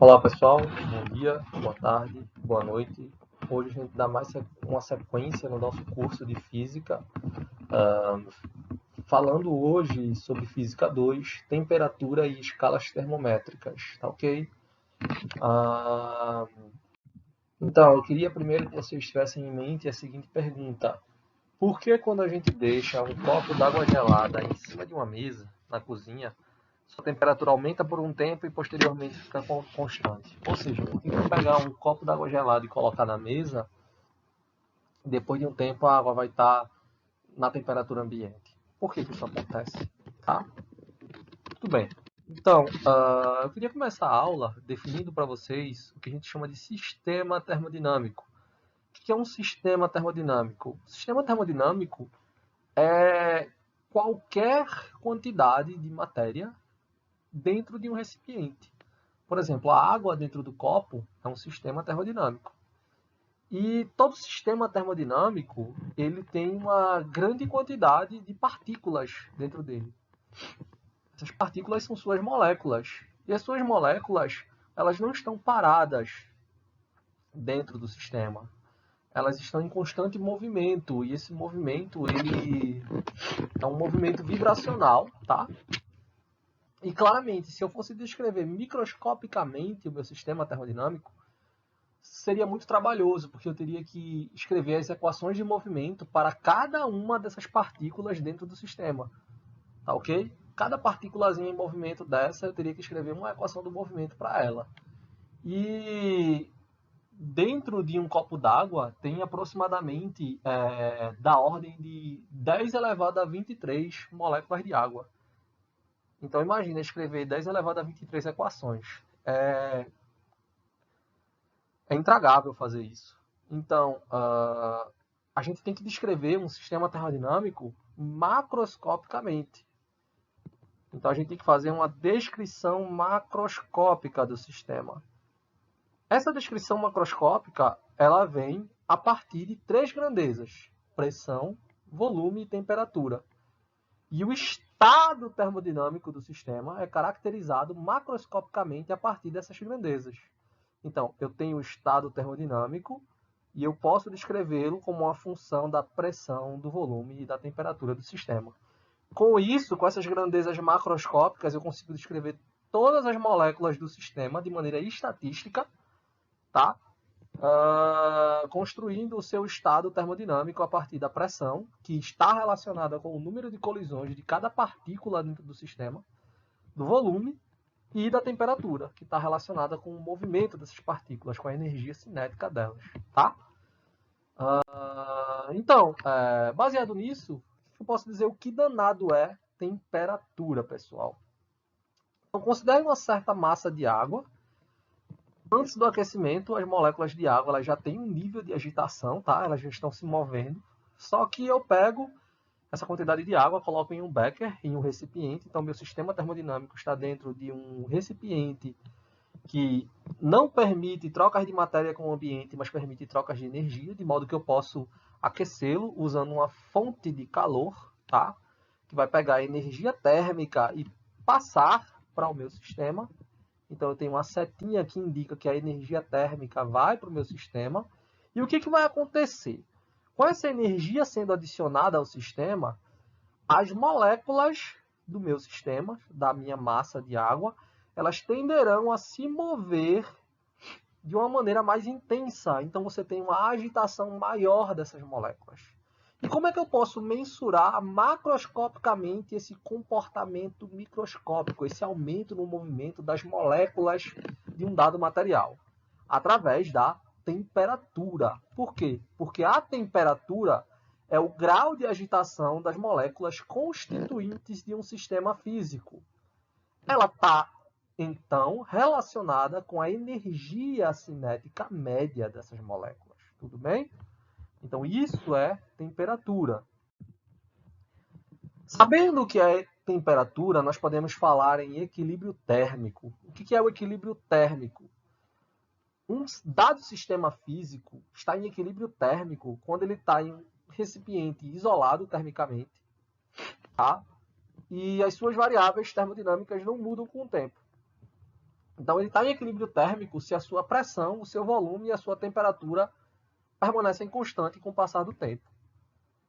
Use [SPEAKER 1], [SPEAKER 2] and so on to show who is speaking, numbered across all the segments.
[SPEAKER 1] Olá pessoal, bom dia, boa tarde, boa noite. Hoje a gente dá mais uma sequência no nosso curso de Física, falando hoje sobre Física 2, temperatura e escalas termométricas, tá ok? Ah, então, eu queria primeiro que vocês tivessem em mente a seguinte pergunta: por que quando a gente deixa um copo d'água gelada em cima de uma mesa, na cozinha, sua temperatura aumenta por um tempo e posteriormente fica constante? Ou seja, por que pegar um copo d'água gelada e colocar na mesa, depois de um tempo a água vai estar na temperatura ambiente? Por que isso acontece? Tá? Tudo bem. Então, eu queria começar a aula definindo para vocês o que a gente chama de sistema termodinâmico. O que é um sistema termodinâmico? O sistema termodinâmico é qualquer quantidade de matéria dentro de um recipiente. Por exemplo, a água dentro do copo é um sistema termodinâmico. E todo sistema termodinâmico, ele tem uma grande quantidade de partículas dentro dele. Essas partículas são suas moléculas. E as suas moléculas, elas não estão paradas dentro do sistema. Elas estão em constante movimento. E esse movimento, ele é um movimento vibracional, tá? E claramente, se eu fosse descrever microscopicamente o meu sistema termodinâmico, seria muito trabalhoso, porque eu teria que escrever as equações de movimento para cada uma dessas partículas dentro do sistema. Tá ok? Cada partículazinha em movimento dessa, eu teria que escrever uma equação do movimento para ela. E dentro de um copo d'água tem aproximadamente da ordem de 10 elevado a 23 moléculas de água. Então imagina escrever 10 elevado a 23 equações. É intragável fazer isso. Então, a gente tem que descrever um sistema termodinâmico macroscopicamente. Então, a gente tem que fazer uma descrição macroscópica do sistema. Essa descrição macroscópica, ela vem a partir de três grandezas: pressão, volume e temperatura. E o estado termodinâmico do sistema é caracterizado macroscopicamente a partir dessas grandezas. Então, eu tenho o estado termodinâmico e eu posso descrevê-lo como uma função da pressão, do volume e da temperatura do sistema. Com isso, com essas grandezas macroscópicas, eu consigo descrever todas as moléculas do sistema de maneira estatística, tá? Construindo o seu estado termodinâmico a partir da pressão, que está relacionada com o número de colisões de cada partícula dentro do sistema, do volume e da temperatura, que está relacionada com o movimento dessas partículas, com a energia cinética delas. Tá? Então, baseado nisso, eu posso dizer o que danado é temperatura, pessoal. Então, considere uma certa massa de água. Antes do aquecimento, as moléculas de água elas já têm um nível de agitação, tá? Elas já estão se movendo. Só que eu pego essa quantidade de água, coloco em um becker, em um recipiente. Então, meu sistema termodinâmico está dentro de um recipiente que não permite trocas de matéria com o ambiente, mas permite trocas de energia, de modo que eu posso aquecê-lo usando uma fonte de calor, tá? Que vai pegar a energia térmica e passar para o meu sistema. Então eu tenho uma setinha que indica que a energia térmica vai para o meu sistema. E o que, que vai acontecer? Com essa energia sendo adicionada ao sistema, as moléculas do meu sistema, da minha massa de água, elas tenderão a se mover de uma maneira mais intensa. Então você tem uma agitação maior dessas moléculas. E como é que eu posso mensurar macroscopicamente esse comportamento microscópico, esse aumento no movimento das moléculas de um dado material? Através da temperatura. Por quê? Porque a temperatura é o grau de agitação das moléculas constituintes de um sistema físico. Ela está, então, relacionada com a energia cinética média dessas moléculas. Tudo bem? Então, isso é temperatura. Sabendo o que é temperatura, nós podemos falar em equilíbrio térmico. O que é o equilíbrio térmico? Um dado sistema físico está em equilíbrio térmico quando ele está em um recipiente isolado termicamente, tá? E as suas variáveis termodinâmicas não mudam com o tempo. Então, ele está em equilíbrio térmico se a sua pressão, o seu volume e a sua temperatura permanecem constantes com o passar do tempo.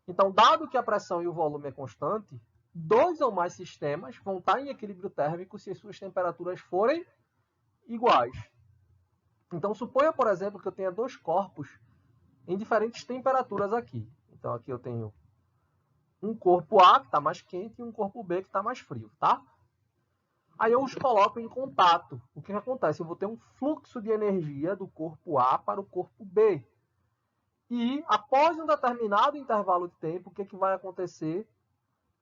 [SPEAKER 1] Então, dado que a pressão e o volume é constante, dois ou mais sistemas vão estar em equilíbrio térmico se as suas temperaturas forem iguais. Então, suponha, por exemplo, que eu tenha dois corpos em diferentes temperaturas aqui. Então, aqui eu tenho um corpo A, que está mais quente, e um corpo B, que está mais frio, tá? Aí eu os coloco em contato. O que acontece? Eu vou ter um fluxo de energia do corpo A para o corpo B. E, após um determinado intervalo de tempo, o que vai acontecer?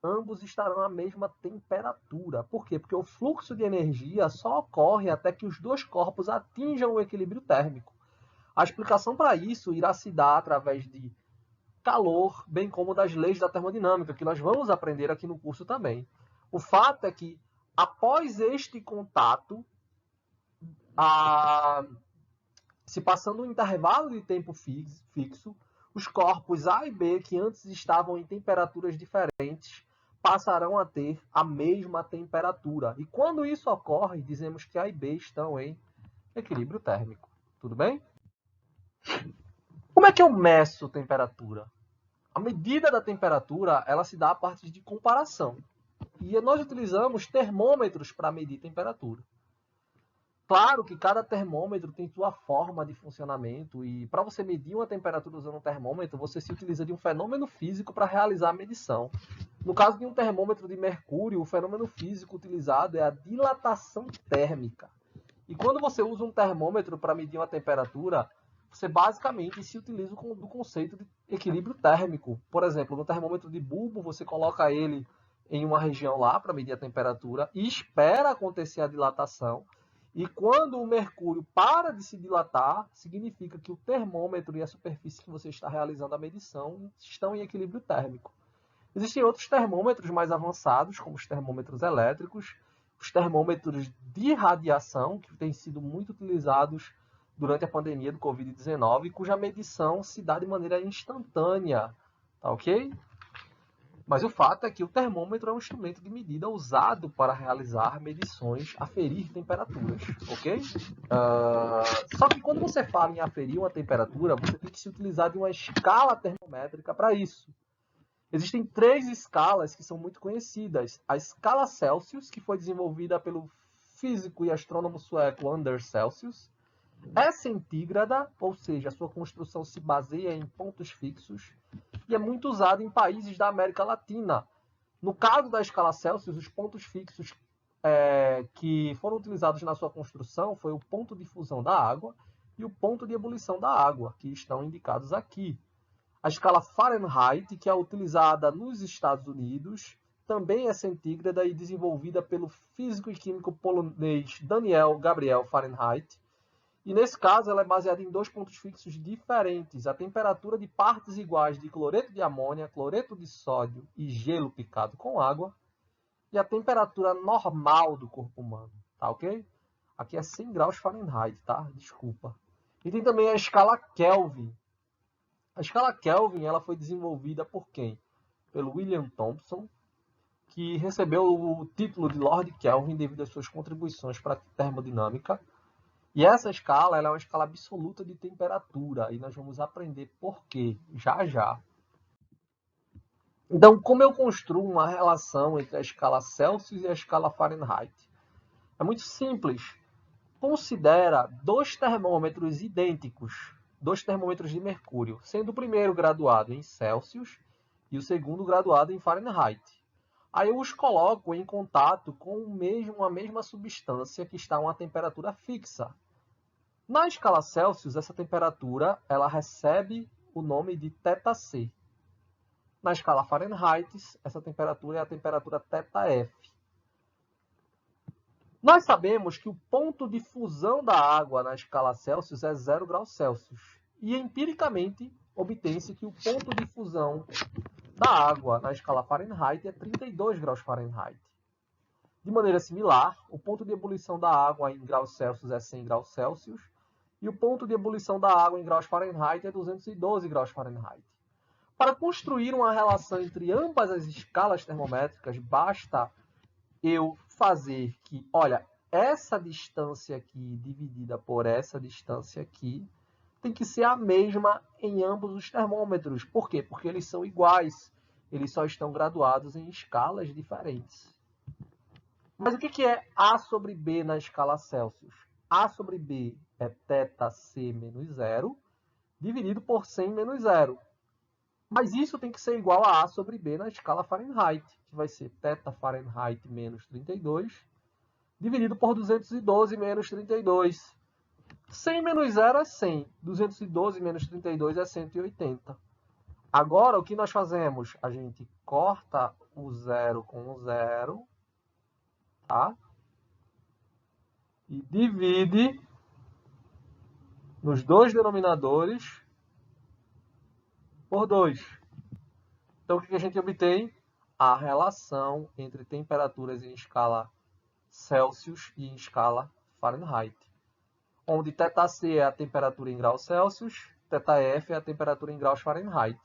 [SPEAKER 1] Ambos estarão à mesma temperatura. Por quê? Porque o fluxo de energia só ocorre até que os dois corpos atinjam o equilíbrio térmico. A explicação para isso irá se dar através de calor, bem como das leis da termodinâmica, que nós vamos aprender aqui no curso também. O fato é que, após este contato, se passando um intervalo de tempo fixo, os corpos A e B, que antes estavam em temperaturas diferentes, passarão a ter a mesma temperatura. E quando isso ocorre, dizemos que A e B estão em equilíbrio térmico. Tudo bem? Como é que eu meço temperatura? A medida da temperatura, ela se dá a partir de comparação. E nós utilizamos termômetros para medir temperatura. Claro que cada termômetro tem sua forma de funcionamento e para você medir uma temperatura usando um termômetro, você se utiliza de um fenômeno físico para realizar a medição. No caso de um termômetro de mercúrio, o fenômeno físico utilizado é a dilatação térmica. E quando você usa um termômetro para medir uma temperatura, você basicamente se utiliza do conceito de equilíbrio térmico. Por exemplo, no termômetro de bulbo, você coloca ele em uma região lá para medir a temperatura e espera acontecer a dilatação. E quando o mercúrio para de se dilatar, significa que o termômetro e a superfície que você está realizando a medição estão em equilíbrio térmico. Existem outros termômetros mais avançados, como os termômetros elétricos, os termômetros de radiação, que têm sido muito utilizados durante a pandemia do Covid-19, cuja medição se dá de maneira instantânea, tá ok? Mas o fato é que o termômetro é um instrumento de medida usado para realizar medições, aferir temperaturas, ok? Só que quando você fala em aferir uma temperatura, você tem que se utilizar de uma escala termométrica para isso. Existem três escalas que são muito conhecidas. A escala Celsius, que foi desenvolvida pelo físico e astrônomo sueco Anders Celsius, é centígrada, ou seja, a sua construção se baseia em pontos fixos, e é muito usado em países da América Latina. No caso da escala Celsius, os pontos fixos que foram utilizados na sua construção foi o ponto de fusão da água e o ponto de ebulição da água, que estão indicados aqui. A escala Fahrenheit, que é utilizada nos Estados Unidos, também é centígrada e desenvolvida pelo físico e químico polonês Daniel Gabriel Fahrenheit. E nesse caso, ela é baseada em dois pontos fixos diferentes: a temperatura de partes iguais de cloreto de amônia, cloreto de sódio e gelo picado com água, e a temperatura normal do corpo humano, tá ok? Aqui é 100 graus Fahrenheit, tá? Desculpa. E tem também a escala Kelvin. A escala Kelvin, ela foi desenvolvida por quem? Pelo William Thomson, que recebeu o título de Lord Kelvin devido às suas contribuições para a termodinâmica. E essa escala ela é uma escala absoluta de temperatura, e nós vamos aprender por quê, já já. Então, como eu construo uma relação entre a escala Celsius e a escala Fahrenheit? É muito simples. Considera dois termômetros idênticos, dois termômetros de mercúrio, sendo o primeiro graduado em Celsius e o segundo graduado em Fahrenheit. Aí eu os coloco em contato com a mesma substância que está a uma temperatura fixa. Na escala Celsius, essa temperatura ela recebe o nome de θC. Na escala Fahrenheit, essa temperatura é a temperatura θF. Nós sabemos que o ponto de fusão da água na escala Celsius é 0 graus Celsius. E empiricamente, obtém-se que o ponto de fusão da água na escala Fahrenheit é 32 graus Fahrenheit. De maneira similar, o ponto de ebulição da água em graus Celsius é 100 graus Celsius, e o ponto de ebulição da água em graus Fahrenheit é 212 graus Fahrenheit. Para construir uma relação entre ambas as escalas termométricas, basta eu fazer que, olha, essa distância aqui dividida por essa distância aqui tem que ser a mesma em ambos os termômetros. Por quê? Porque eles são iguais. Eles só estão graduados em escalas diferentes. Mas o que é A sobre B na escala Celsius? A sobre B é θc menos 0, dividido por 100 menos 0. Mas isso tem que ser igual a A sobre B na escala Fahrenheit, que vai ser θ Fahrenheit menos 32, dividido por 212 menos 32. 100 menos 0 é 100. 212 menos 32 é 180. Agora, o que nós fazemos? A gente corta o 0 com o 0, tá? E divide nos dois denominadores por 2. Então, o que a gente obtém? A relação entre temperaturas em escala Celsius e em escala Fahrenheit, onde θc é a temperatura em graus Celsius, θf é a temperatura em graus Fahrenheit.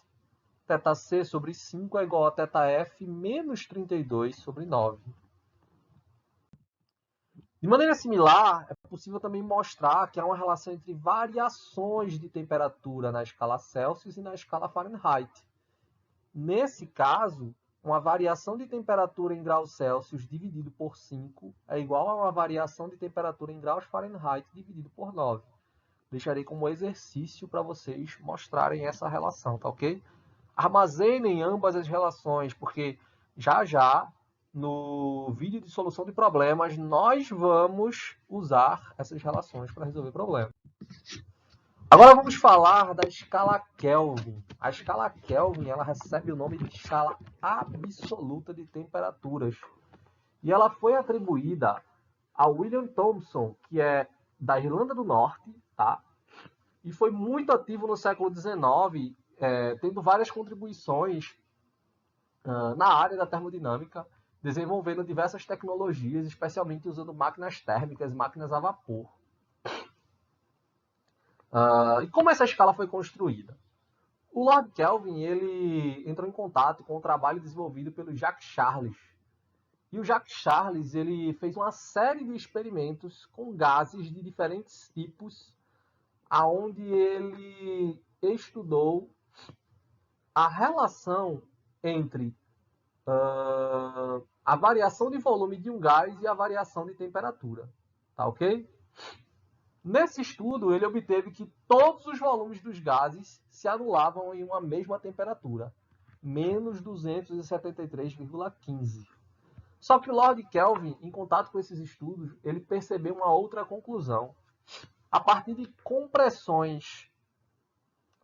[SPEAKER 1] θc sobre 5 é igual a θf menos 32 sobre 9. De maneira similar, é possível também mostrar que há uma relação entre variações de temperatura na escala Celsius e na escala Fahrenheit. Nesse caso, uma variação de temperatura em graus Celsius dividido por 5 é igual a uma variação de temperatura em graus Fahrenheit dividido por 9. Deixarei como exercício para vocês mostrarem essa relação, tá ok? Armazenem ambas as relações, porque já no vídeo de solução de problemas nós vamos usar essas relações para resolver problemas. Agora vamos falar da escala Kelvin. A escala Kelvin ela recebe o nome de escala absoluta de temperaturas. E ela foi atribuída a William Thomson, que é da Irlanda do Norte, tá? E foi muito ativo no século XIX, tendo várias contribuições na área da termodinâmica, desenvolvendo diversas tecnologias, especialmente usando máquinas térmicas, máquinas a vapor. E como essa escala foi construída? O Lord Kelvin ele entrou em contato com o trabalho desenvolvido pelo Jacques Charles. E o Jacques Charles ele fez uma série de experimentos com gases de diferentes tipos, aonde ele estudou a relação entre a variação de volume de um gás e a variação de temperatura. Tá ok? Nesse estudo, ele obteve que todos os volumes dos gases se anulavam em uma mesma temperatura, menos 273,15. Só que o Lord Kelvin, em contato com esses estudos, ele percebeu uma outra conclusão. A partir de compressões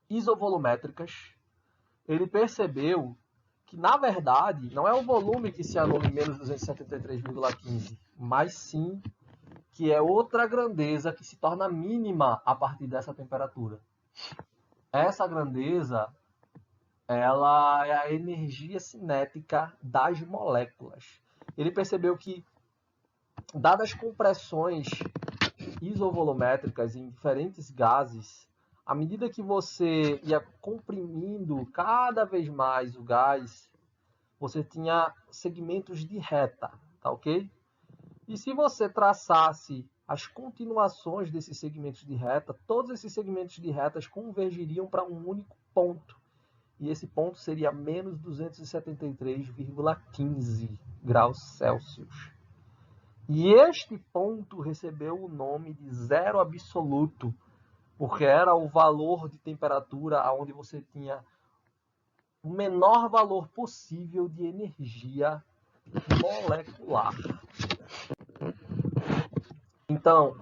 [SPEAKER 1] isovolumétricas, ele percebeu que, na verdade, não é o volume que se anula em menos 273,15, mas sim que é outra grandeza que se torna mínima a partir dessa temperatura. Essa grandeza ela é a energia cinética das moléculas. Ele percebeu que, dadas compressões isovolumétricas em diferentes gases, à medida que você ia comprimindo cada vez mais o gás, você tinha segmentos de reta, tá ok? E se você traçasse as continuações desses segmentos de reta, todos esses segmentos de retas convergiriam para um único ponto. E esse ponto seria menos 273,15 graus Celsius. E este ponto recebeu o nome de zero absoluto, porque era o valor de temperatura onde você tinha o menor valor possível de energia molecular. Então,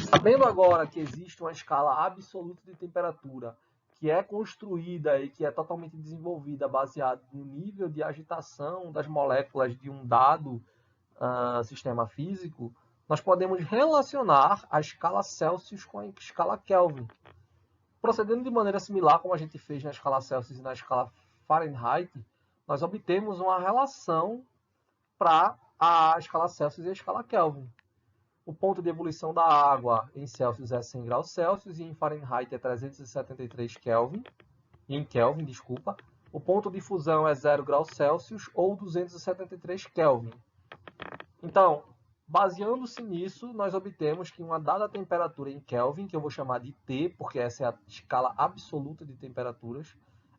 [SPEAKER 1] sabendo agora que existe uma escala absoluta de temperatura que é construída e que é totalmente desenvolvida baseada no nível de agitação das moléculas de um dado sistema físico, nós podemos relacionar a escala Celsius com a escala Kelvin. Procedendo de maneira similar como a gente fez na escala Celsius e na escala Fahrenheit, nós obtemos uma relação para a escala Celsius e a escala Kelvin. O ponto de ebulição da água em Celsius é 100 graus Celsius e em Fahrenheit é 373 Kelvin. Em Kelvin, desculpa. O ponto de fusão é 0 graus Celsius ou 273 Kelvin. Então, baseando-se nisso, nós obtemos que uma dada temperatura em Kelvin, que eu vou chamar de T, porque essa é a escala absoluta de temperaturas,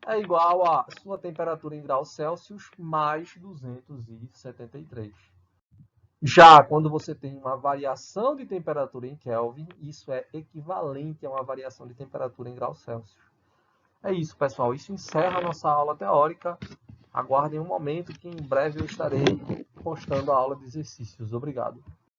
[SPEAKER 1] é igual a sua temperatura em graus Celsius mais 273. Já quando você tem uma variação de temperatura em Kelvin, isso é equivalente a uma variação de temperatura em graus Celsius. É isso, pessoal. Isso encerra a nossa aula teórica. Aguardem um momento que em breve eu estarei postando a aula de exercícios. Obrigado.